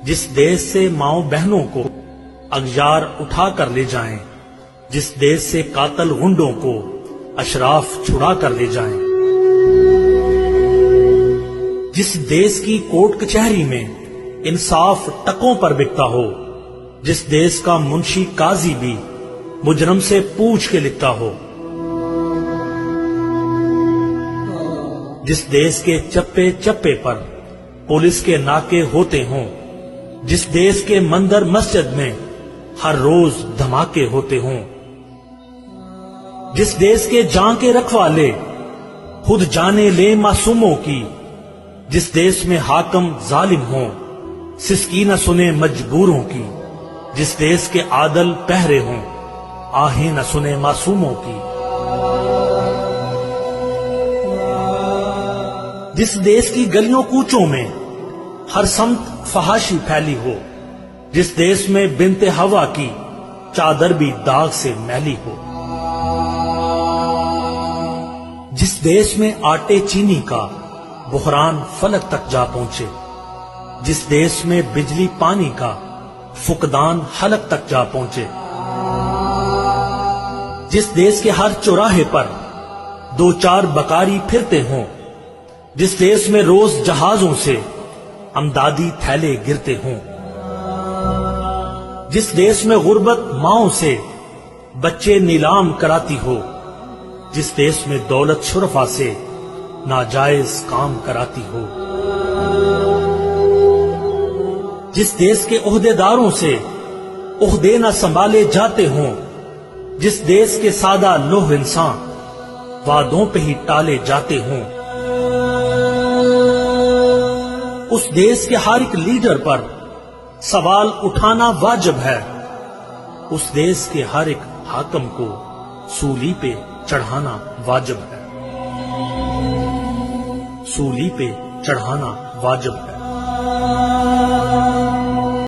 جس دیش سے ماؤں بہنوں کو اغیار اٹھا کر لے جائیں، جس دیش سے قاتل غنڈوں کو اشراف چھڑا کر لے جائیں، جس دیش کی کورٹ کچہری میں انصاف ٹکوں پر بکتا ہو، جس دیش کا منشی قاضی بھی مجرم سے پوچھ کے لکھتا ہو، جس دیش کے چپے چپے پر پولیس کے ناکے ہوتے ہوں، جس دیش کے مندر مسجد میں ہر روز دھماکے ہوتے ہوں، جس دیش کے جان کے رکھوالے خود جانے لیں معصوموں کی، جس دیش میں حاکم ظالم ہوں سسکی نہ سنے مجبوروں کی، جس دیش کے عادل پہرے ہوں آہیں نہ سنے معصوموں کی، جس دیش کی گلیوں کوچوں میں ہر سمت فحاشی پھیلی ہو، جس دیش میں بنت ہوا کی چادر بھی داغ سے میلی ہو، جس دیش میں آٹے چینی کا بحران فلک تک جا پہنچے، جس دیش میں بجلی پانی کا فقدان حلق تک جا پہنچے، جس دیش کے ہر چوراہے پر دو چار بکاری پھرتے ہوں، جس دیش میں روز جہازوں سے امدادی تھیلے گرتے ہوں، جس دیش میں غربت ماؤں سے بچے نیلام کراتی ہو، جس دیش میں دولت شرفا سے ناجائز کام کراتی ہو، جس دیش کے عہدیداروں سے عہدے نہ سنبھالے جاتے ہوں، جس دیش کے سادہ لوہ انسان وعدوں پہ ہی ٹالے جاتے ہوں، اس دیش کے ہر ایک لیڈر پر سوال اٹھانا واجب ہے، اس دیش کے ہر ایک حاکم کو سولی پہ چڑھانا واجب ہے، سولی پہ چڑھانا واجب ہے۔